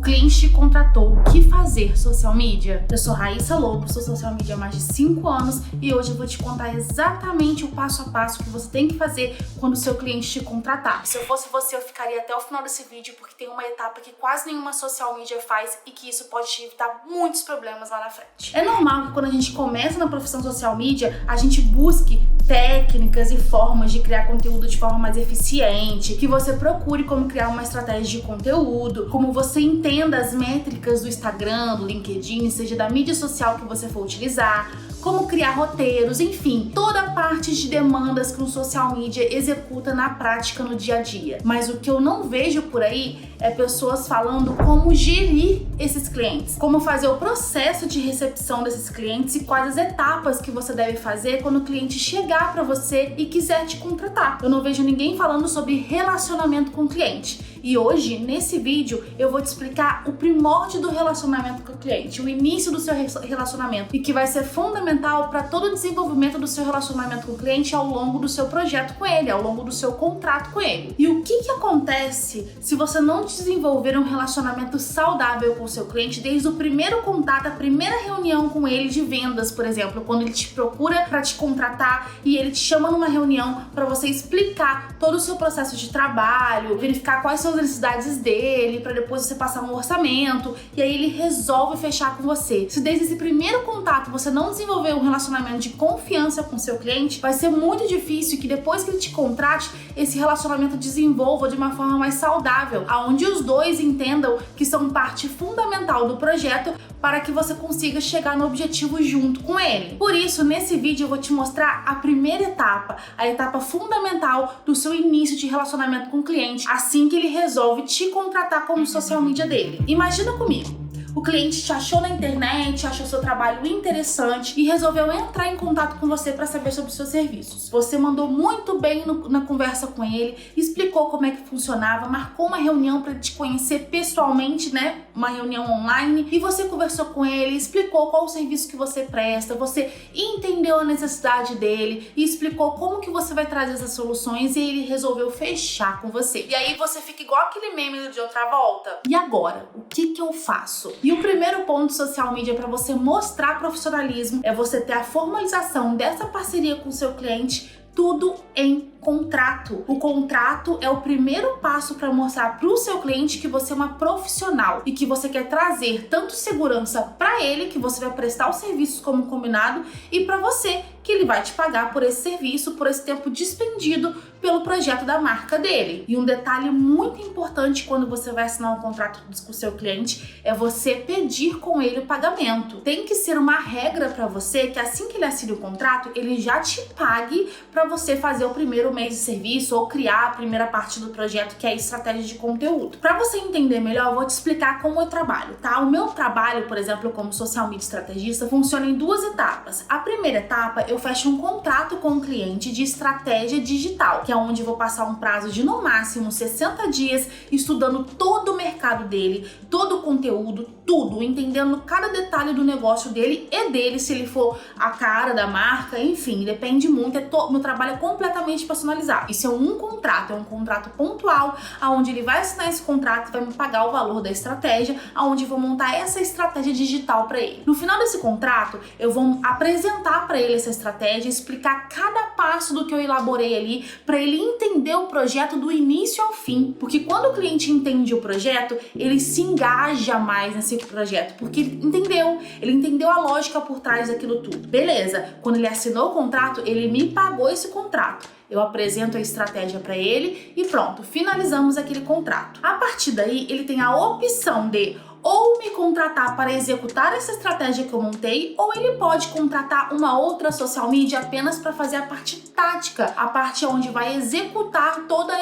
cliente te contratou, o que fazer social media? Eu sou Raíssa Lobo, sou social media há mais de 5 anos e hoje eu vou te contar exatamente o passo a passo que você tem que fazer quando o seu cliente te contratar. Se eu fosse você, eu ficaria até o final desse vídeo porque tem uma etapa que quase nenhuma social media faz e que isso pode te evitar muitos problemas lá na frente. É normal que quando a gente começa na profissão social media, a gente busque técnicas e formas de criar conteúdo de forma mais eficiente, que você procure como criar uma estratégia de conteúdo, como você entenda as métricas do Instagram, do LinkedIn, seja da mídia social que você for utilizar, como criar roteiros, enfim, toda a parte de demandas que um social media executa na prática no dia a dia. Mas o que eu não vejo por aí é pessoas falando como gerir esses clientes, como fazer o processo de recepção desses clientes e quais as etapas que você deve fazer quando o cliente chegar para você e quiser te contratar. Eu não vejo ninguém falando sobre relacionamento com o cliente. E hoje, nesse vídeo, eu vou te explicar o primórdio do relacionamento com o cliente, o início do seu relacionamento, e que vai ser fundamental para todo o desenvolvimento do seu relacionamento com o cliente ao longo do seu projeto com ele, ao longo do seu contrato com ele. E o que acontece se você não desenvolver um relacionamento saudável com o seu cliente desde o primeiro contato, a primeira reunião com ele de vendas, por exemplo, quando ele te procura para te contratar e ele te chama numa reunião para você explicar todo o seu processo de trabalho, verificar quais são as necessidades dele, para depois você passar um orçamento e aí ele resolve fechar com você. Se desde esse primeiro contato você não desenvolver um relacionamento de confiança com seu cliente, vai ser muito difícil que depois que ele te contrate, esse relacionamento desenvolva de uma forma mais saudável, aonde os dois entendam que são parte fundamental do projeto para que você consiga chegar no objetivo junto com ele. Por isso, nesse vídeo eu vou te mostrar a primeira etapa, a etapa fundamental do seu início de relacionamento com o cliente, assim que ele resolve te contratar como social media dele. Imagina comigo. O cliente te achou na internet, achou seu trabalho interessante e resolveu entrar em contato com você para saber sobre os seus serviços. Você mandou muito bem na conversa com ele, explicou como é que funcionava, marcou uma reunião para ele te conhecer pessoalmente, né? Uma reunião online, e você conversou com ele, explicou qual o serviço que você presta, você entendeu a necessidade dele e explicou como que você vai trazer essas soluções e ele resolveu fechar com você. E aí você fica igual aquele meme do de outra volta. E agora, o que eu faço? E o primeiro ponto social media para você mostrar profissionalismo é você ter a formalização dessa parceria com o seu cliente, tudo em contrato. O contrato é o primeiro passo para mostrar para o seu cliente que você é uma profissional e que você quer trazer tanto segurança para ele, que você vai prestar os serviços como combinado, e para você, que ele vai te pagar por esse serviço, por esse tempo despendido pelo projeto da marca dele. E um detalhe muito importante quando você vai assinar um contrato com o seu cliente é você pedir com ele o pagamento. Tem que ser uma regra para você que assim que ele assine o contrato, ele já te pague para você fazer o primeiro mês de serviço ou criar a primeira parte do projeto, que é a estratégia de conteúdo. Para você entender melhor, eu vou te explicar como eu trabalho, tá? O meu trabalho, por exemplo, como social media estrategista, funciona em 2 etapas. A primeira etapa, eu fecho um contrato com o cliente de estratégia digital, que é onde eu vou passar um prazo de no máximo 60 dias estudando todo o mercado dele, todo o conteúdo, tudo, entendendo cada detalhe do negócio dele e dele, se ele for a cara da marca, enfim, depende muito. Meu trabalho é completamente personalizado. Isso é um contrato pontual, aonde ele vai assinar esse contrato e vai me pagar o valor da estratégia, aonde eu vou montar essa estratégia digital para ele. No final desse contrato, eu vou apresentar para ele essa estratégia, explicar cada passo do que eu elaborei ali, para ele entender o projeto do início ao fim, porque quando o cliente entende o projeto, ele se engaja mais nesse projeto, porque ele entendeu a lógica por trás daquilo tudo. Beleza, quando ele assinou o contrato, ele me pagou esse contrato. Eu apresento a estratégia para ele e pronto, finalizamos aquele contrato. A partir daí, ele tem a opção de ou me contratar para executar essa estratégia que eu montei, ou ele pode contratar uma outra social media apenas para fazer a parte tática, a parte onde vai executar toda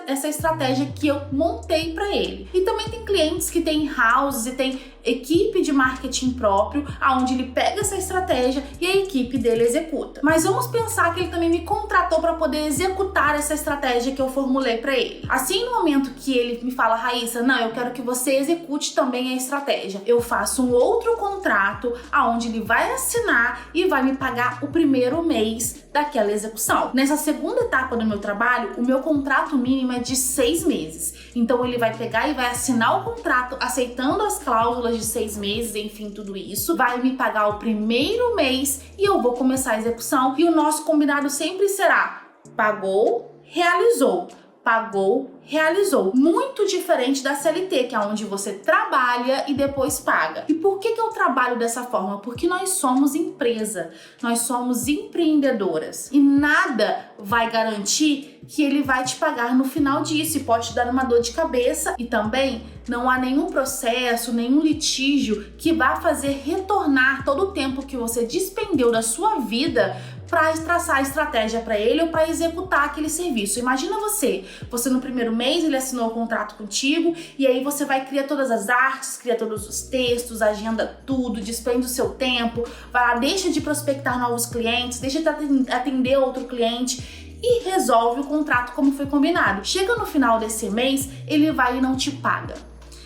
essa estratégia que eu montei para ele. E também tem clientes que têm houses e tem equipe de marketing próprio, aonde ele pega essa estratégia e a equipe dele executa. Mas vamos pensar que ele também me contratou para poder executar essa estratégia que eu formulei para ele. Assim, no momento que ele me fala, Raíssa, não, eu quero que você execute também a minha estratégia. Eu faço um outro contrato aonde ele vai assinar e vai me pagar o primeiro mês daquela execução. Nessa segunda etapa do meu trabalho, o meu contrato mínimo é de 6 meses. Então ele vai pegar e vai assinar o contrato aceitando as cláusulas de 6 meses, enfim, tudo isso. Vai me pagar o primeiro mês e eu vou começar a execução. E o nosso combinado sempre será: pagou, realizou. Pagou, realizou. Muito diferente da CLT, que é onde você trabalha e depois paga. E por que eu trabalho dessa forma? Porque nós somos empresa, nós somos empreendedoras. E nada vai garantir que ele vai te pagar no final disso, e pode te dar uma dor de cabeça. E também não há nenhum processo, nenhum litígio que vá fazer retornar todo o tempo que você despendeu da sua vida para traçar a estratégia para ele ou para executar aquele serviço. Imagina você no primeiro mês ele assinou o contrato contigo e aí você vai criar todas as artes, cria todos os textos, agenda tudo, despende o seu tempo, vai lá, deixa de prospectar novos clientes, deixa de atender outro cliente e resolve o contrato como foi combinado. Chega no final desse mês, ele vai e não te paga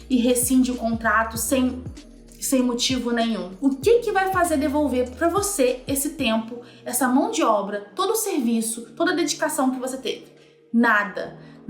e rescinde o contrato sem motivo nenhum. O que vai fazer devolver para você esse tempo, essa mão de obra, todo o serviço, toda a dedicação que você teve?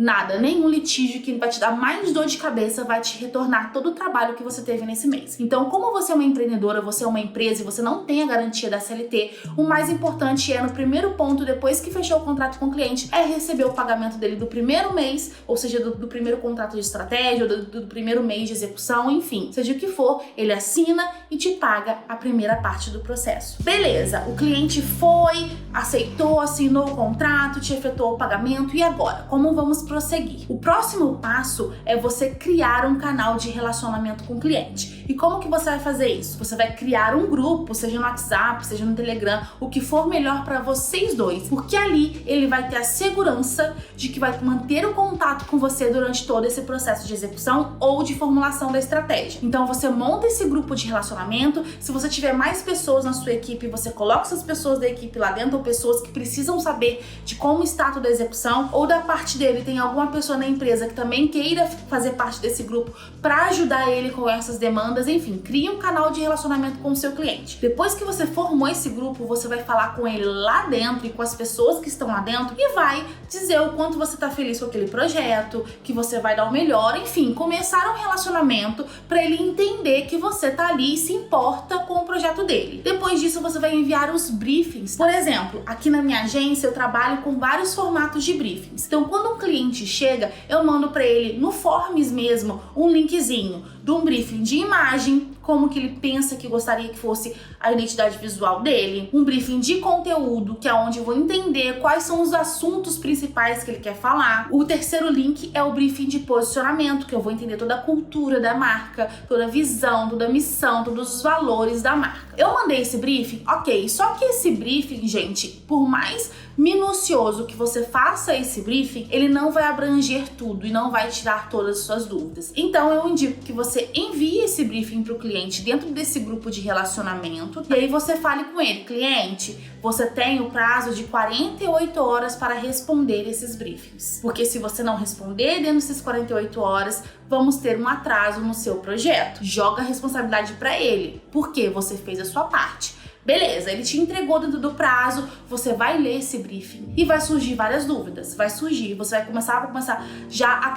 Nada, nenhum litígio que vai te dar mais dor de cabeça vai te retornar todo o trabalho que você teve nesse mês. Então, como você é uma empreendedora, você é uma empresa e você não tem a garantia da CLT, o mais importante no primeiro ponto, depois que fechou o contrato com o cliente, é receber o pagamento dele do primeiro mês, ou seja, do primeiro contrato de estratégia, ou do primeiro mês de execução, enfim, seja o que for, ele assina e te paga a primeira parte do processo. Beleza, o cliente foi, aceitou, assinou o contrato, te efetuou o pagamento, e agora? Como vamos prosseguir? O próximo passo é você criar um canal de relacionamento com o cliente. E como que você vai fazer isso? Você vai criar um grupo, seja no WhatsApp, seja no Telegram, o que for melhor para vocês dois, porque ali ele vai ter a segurança de que vai manter o contato com você durante todo esse processo de execução ou de formulação da estratégia. Então você monta esse grupo de relacionamento. Se você tiver mais pessoas na sua equipe, você coloca essas pessoas da equipe lá dentro, ou pessoas que precisam saber de como está toda a execução, ou da parte dele tem alguma pessoa na empresa que também queira fazer parte desse grupo para ajudar ele com essas demandas. Enfim, crie um canal de relacionamento com o seu cliente. Depois que você formou esse grupo, você vai falar com ele lá dentro e com as pessoas que estão lá dentro e vai dizer o quanto você tá feliz com aquele projeto, que você vai dar o melhor, enfim, começar um relacionamento para ele entender que você tá ali e se importa com o projeto dele. Depois disso, você vai enviar os briefings. Por exemplo, aqui na minha agência eu trabalho com vários formatos de briefings. Então, quando um cliente chega, eu mando para ele no Forms mesmo um linkzinho de um briefing de imagem, como que ele pensa que gostaria que fosse a identidade visual dele, um briefing de conteúdo, que é onde eu vou entender quais são os assuntos principais que ele quer falar. O terceiro link é o briefing de posicionamento, que eu vou entender toda a cultura da marca, toda a visão, toda a missão, todos os valores da marca. Eu mandei esse briefing, ok, só que esse briefing, gente, por mais minucioso que você faça esse briefing, ele não vai abranger tudo e não vai tirar todas as suas dúvidas. Então eu indico que você envie esse briefing para o cliente dentro desse grupo de relacionamento e aí você fale com ele: cliente, você tem o prazo de 48 horas para responder esses briefings, porque se você não responder dentro dessas 48 horas, vamos ter um atraso no seu projeto. Joga a responsabilidade para ele, porque você fez a sua parte. Beleza, ele te entregou dentro do prazo, você vai ler esse briefing e vai surgir várias dúvidas. Você vai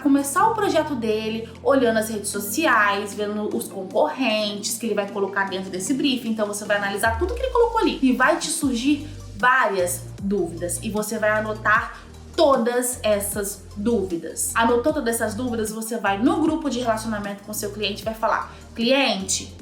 começar o projeto dele, olhando as redes sociais, vendo os concorrentes que ele vai colocar dentro desse briefing. Então você vai analisar tudo que ele colocou ali e vai te surgir várias dúvidas e você vai anotar todas essas dúvidas. Anotou todas essas dúvidas, você vai no grupo de relacionamento com seu cliente e vai falar: cliente,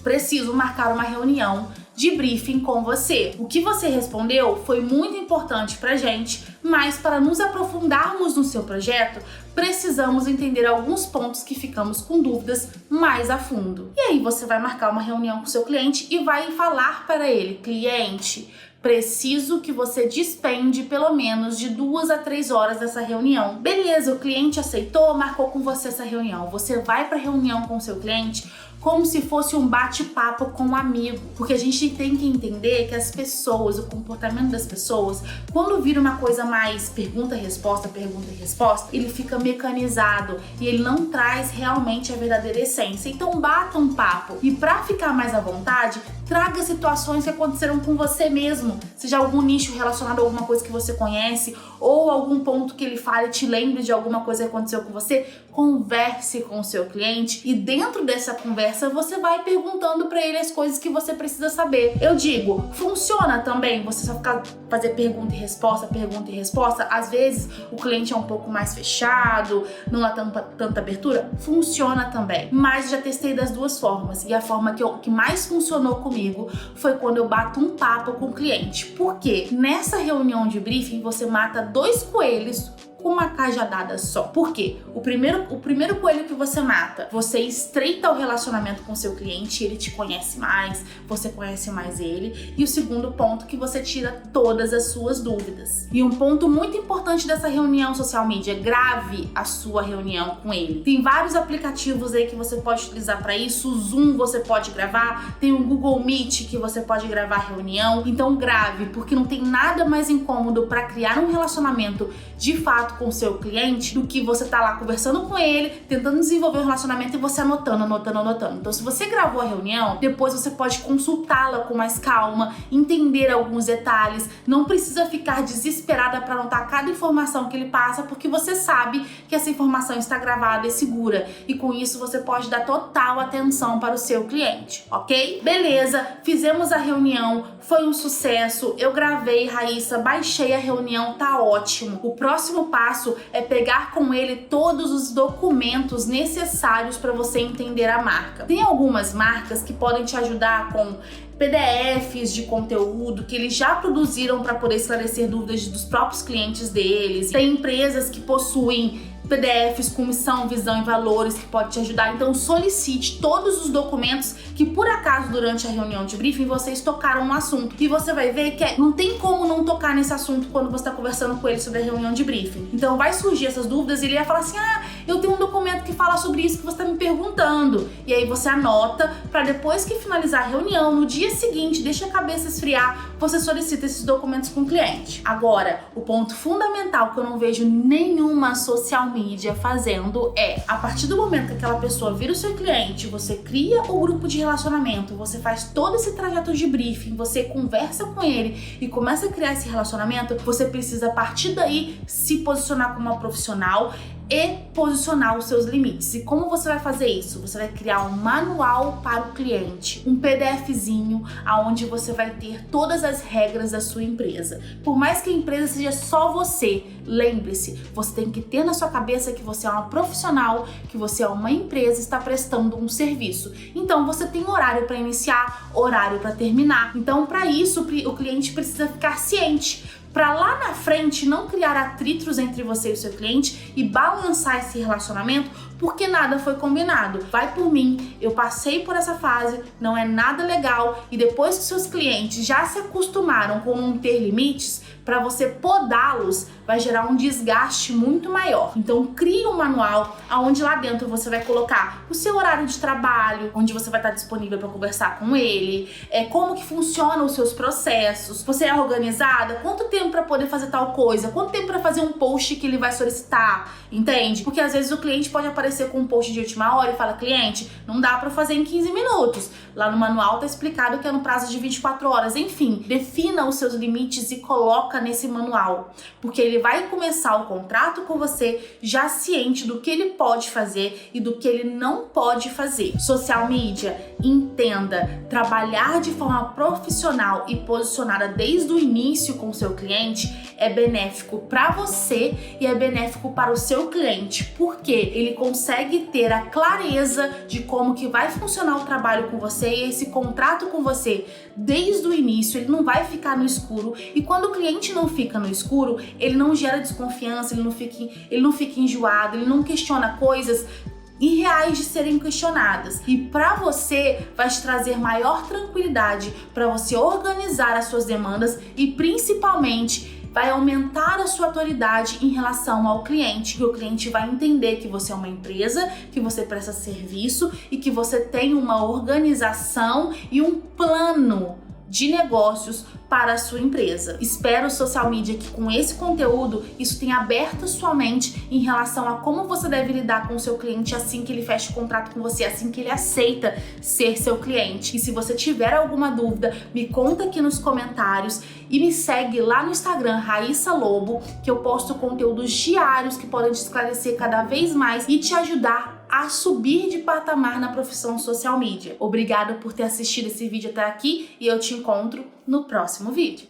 preciso marcar uma reunião de briefing com você. O que você respondeu foi muito importante pra gente, mas para nos aprofundarmos no seu projeto, precisamos entender alguns pontos que ficamos com dúvidas mais a fundo. E aí você vai marcar uma reunião com seu cliente e vai falar para ele: cliente, preciso que você despende pelo menos de 2 a 3 horas dessa reunião. Beleza, o cliente aceitou, marcou com você essa reunião. Você vai para a reunião com o seu cliente como se fosse um bate-papo com um amigo, porque a gente tem que entender que as pessoas, o comportamento das pessoas, quando vira uma coisa mais pergunta e resposta, ele fica mecanizado e ele não traz realmente a verdadeira essência. Então bata um papo e para ficar mais à vontade, traga situações que aconteceram com você mesmo, seja algum nicho relacionado a alguma coisa que você conhece ou algum ponto que ele fale te lembre de alguma coisa que aconteceu com você. Converse com o seu cliente e dentro dessa conversa você vai perguntando para ele as coisas que você precisa saber. Eu digo, funciona também você só ficar fazer pergunta e resposta? Às vezes o cliente é um pouco mais fechado, não há tanta abertura? Funciona também, mas já testei das duas formas e a forma que mais funcionou comigo foi quando eu bato um papo com o cliente. Por quê? Nessa reunião de briefing você mata 2 coelhos com uma cajadada só. Por quê? O primeiro coelho que você mata, você estreita o relacionamento com seu cliente, ele te conhece mais, você conhece mais ele. E o segundo ponto, que você tira todas as suas dúvidas. E um ponto muito importante dessa reunião social media, grave a sua reunião com ele. Tem vários aplicativos aí que você pode utilizar para isso. O Zoom você pode gravar, tem o Google Meet que você pode gravar a reunião. Então grave, porque não tem nada mais incômodo para criar um relacionamento de fato com o seu cliente do que você tá lá conversando com ele, tentando desenvolver um relacionamento e você anotando. Então, se você gravou a reunião, depois você pode consultá-la com mais calma, entender alguns detalhes, não precisa ficar desesperada para anotar cada informação que ele passa, porque você sabe que essa informação está gravada e segura, e com isso você pode dar total atenção para o seu cliente, ok? Beleza, fizemos a reunião, foi um sucesso, eu gravei, Raíssa, baixei a reunião, tá ótimo. O próximo passo é pegar com ele todos os documentos necessários para você entender a marca. Tem algumas marcas que podem te ajudar com PDFs de conteúdo que eles já produziram para poder esclarecer dúvidas dos próprios clientes deles. Tem empresas que possuem PDFs com missão, visão e valores que pode te ajudar. Então solicite todos os documentos que por acaso durante a reunião de briefing vocês tocaram no assunto. E você vai ver que não tem como não tocar nesse assunto quando você está conversando com ele sobre a reunião de briefing. Então vai surgir essas dúvidas e ele vai falar assim: eu tenho um documento que fala sobre isso que você está me perguntando. E aí você anota para depois que finalizar a reunião, no dia seguinte, deixa a cabeça esfriar, você solicita esses documentos com o cliente. Agora, o ponto fundamental que eu não vejo nenhuma social media fazendo é, a partir do momento que aquela pessoa vira o seu cliente, você cria o grupo de relacionamento, você faz todo esse trajeto de briefing, você conversa com ele e começa a criar esse relacionamento, você precisa a partir daí se posicionar como uma profissional e posicionar os seus limites. E como você vai fazer isso? Você vai criar um manual para o cliente, um PDFzinho aonde você vai ter todas as regras da sua empresa. Por mais que a empresa seja só você, lembre-se, você tem que ter na sua cabeça que você é uma profissional, que você é uma empresa e está prestando um serviço. Então você tem horário para iniciar, horário para terminar. Então para isso o cliente precisa ficar ciente, para lá na frente não criar atritos entre você e o seu cliente e balançar esse relacionamento porque nada foi combinado. Vai por mim, eu passei por essa fase, não é nada legal, e depois que seus clientes já se acostumaram com não ter limites, para você podá-los vai gerar um desgaste muito maior. Então crie um manual onde lá dentro você vai colocar o seu horário de trabalho, onde você vai estar disponível para conversar com ele, como que funcionam os seus processos, você é organizada, quanto tempo para poder fazer tal coisa, quanto tempo para fazer um post que ele vai solicitar, entende? Porque às vezes o cliente pode aparecer com um post de última hora e fala: cliente, não dá para fazer em 15 minutos. Lá no manual tá explicado que é no prazo de 24 horas. Enfim, defina os seus limites e coloca nesse manual, porque ele vai começar o contrato com você já ciente do que ele pode fazer e do que ele não pode fazer. Social media, entenda, trabalhar de forma profissional e posicionada desde o início com o seu cliente é benéfico para você e é benéfico para o seu cliente, porque ele consegue ter a clareza de como que vai funcionar o trabalho com você e esse contrato com você desde o início. Ele não vai ficar no escuro, e quando o cliente não fica no escuro, ele não gera desconfiança, ele não fica enjoado, ele não questiona coisas irreais de serem questionadas. E para você vai te trazer maior tranquilidade para você organizar as suas demandas e principalmente vai aumentar a sua autoridade em relação ao cliente, que o cliente vai entender que você é uma empresa, que você presta serviço e que você tem uma organização e um plano de negócios para a sua empresa. Espero, social media, que com esse conteúdo isso tenha aberto sua mente em relação a como você deve lidar com o seu cliente assim que ele fecha o contrato com você, assim que ele aceita ser seu cliente. E se você tiver alguma dúvida, me conta aqui nos comentários e me segue lá no Instagram, Raíssa Lobo, que eu posto conteúdos diários que podem te esclarecer cada vez mais e te ajudar a subir de patamar na profissão social media. Obrigada por ter assistido esse vídeo até aqui e eu te encontro no próximo vídeo.